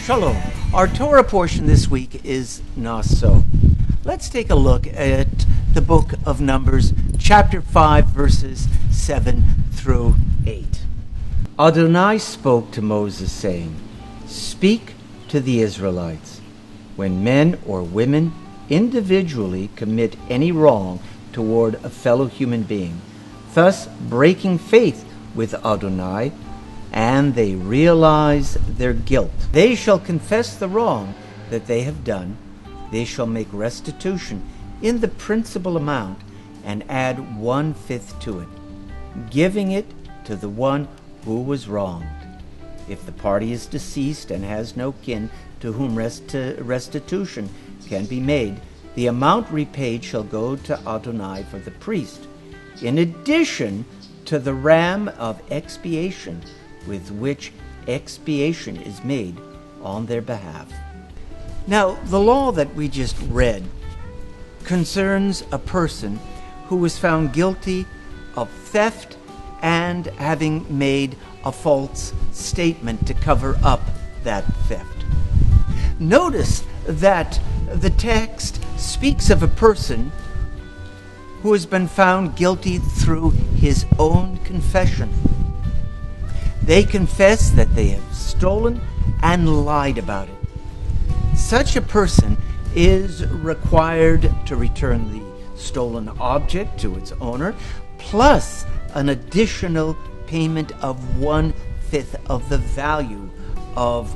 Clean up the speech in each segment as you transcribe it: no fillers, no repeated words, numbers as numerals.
Shalom. Our Torah portion this week is Naso. Let's take a look at the book of Numbers, chapter 5, verses 7 through 8. Adonai spoke to Moses, saying, "Speak to the Israelites. When men or women individually commit any wrong toward a fellow human being, thus breaking faith with Adonai, and they realize their guilt, they shall confess the wrong that they have done. They shall make restitution in the principal amount and add 1/5 to it, giving it to the one who was wronged. If the party is deceased and has no kin to whom restitution can be made, the amount repaid shall go to Adonai for the priest, in addition to the ram of expiation with which expiation is made on their behalf." Now, the law that we just read concerns a person who was found guilty of theft and having made a false statement to cover up that theft. Notice that the text speaks of a person who has been found guilty through his own confession. They confess that they have stolen and lied about it. Such a person is required to return the stolen object to its owner, plus an additional payment of 1/5 of the value of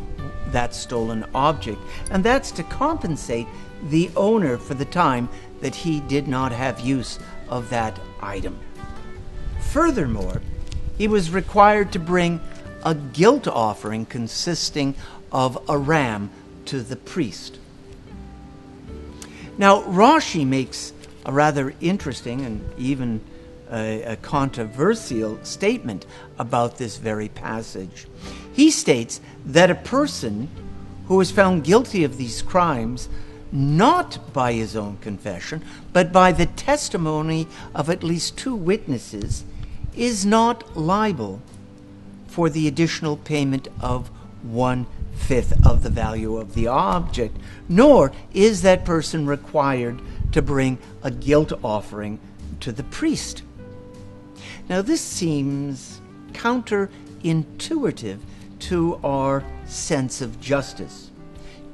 that stolen object. And that's to compensate the owner for the time that he did not have use of that item. Furthermore, he was required to bring a guilt offering consisting of a ram to the priest. Now, Rashi makes a rather interesting and even a controversial statement about this very passage. He states that a person who is found guilty of these crimes not by his own confession, but by the testimony of at least 2 witnesses, is not liable for the additional payment of 1/5 of the value of the object, nor is that person required to bring a guilt offering to the priest. Now, this seems counterintuitive to our sense of justice.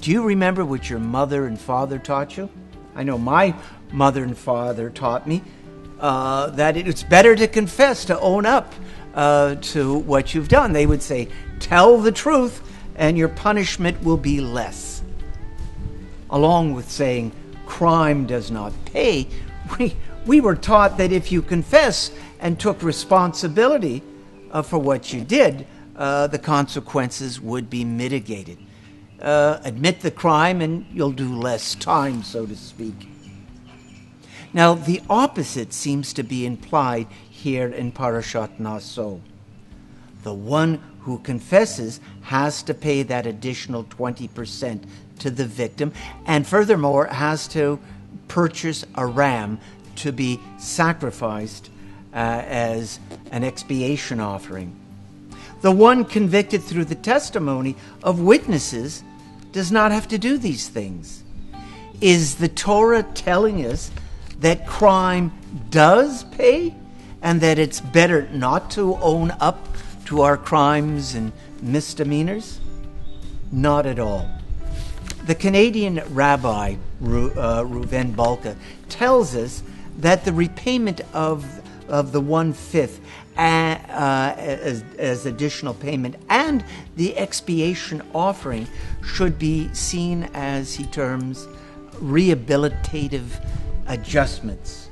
Do you remember what your mother and father taught you? I know my mother and father taught me that it's better to confess, to own up to what you've done. They would say, tell the truth and your punishment will be less. Along with saying crime does not pay, we were taught that if you confess and took responsibility for what you did, the consequences would be mitigated. Admit the crime and you'll do less time, so to speak. Now, the opposite seems to be implied here in Parashat Naso. The one who confesses has to pay that additional 20% to the victim, and furthermore has to purchase a ram to be sacrificed as an expiation offering. The one convicted through the testimony of witnesses does not have to do these things. Is the Torah telling us that crime does pay and that it's better not to own up to our crimes and misdemeanors? Not at all. The Canadian rabbi, Reuven Balka, tells us that the repayment of the 1/5 as additional payment and the expiation offering should be seen as, he terms, rehabilitative adjustments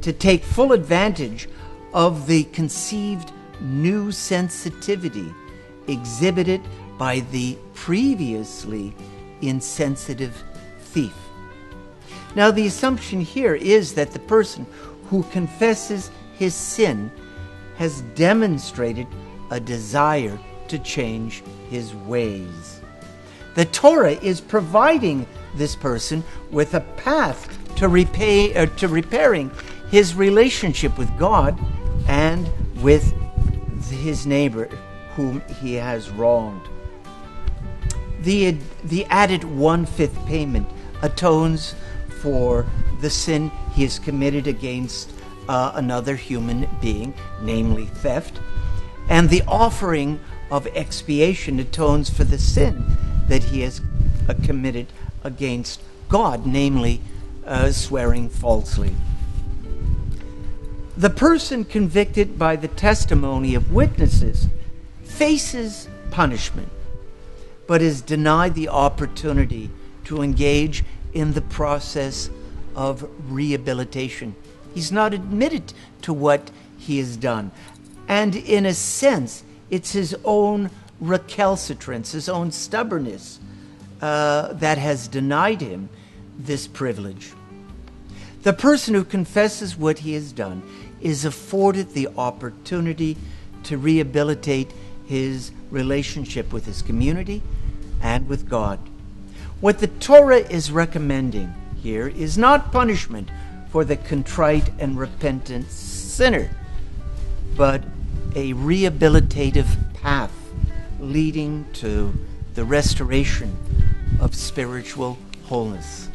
to take full advantage of the conceived new sensitivity exhibited by the previously insensitive thief. Now, the assumption here is that the person who confesses his sin has demonstrated a desire to change his ways. The Torah is providing this person with a path to repairing his relationship with God and with his neighbor whom he has wronged. The added 1/5 payment atones for the sin he has committed against another human being, namely theft, and the offering of expiation atones for the sin that he has committed against God, namely swearing falsely. The person convicted by the testimony of witnesses faces punishment, but is denied the opportunity to engage in the process of rehabilitation. He's not admitted to what he has done. And in a sense, it's his own recalcitrance, his own stubbornness that has denied him this privilege. The person who confesses what he has done is afforded the opportunity to rehabilitate his relationship with his community and with God. What the Torah is recommending here is not punishment for the contrite and repentant sinner, but a rehabilitative path leading to the restoration of spiritual wholeness.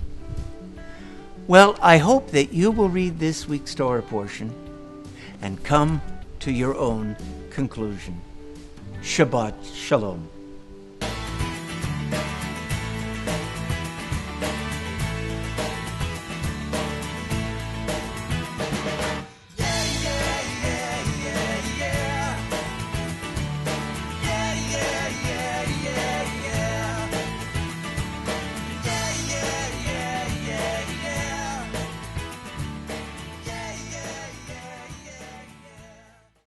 Well, I hope that you will read this week's Torah portion and come to your own conclusion. Shabbat Shalom.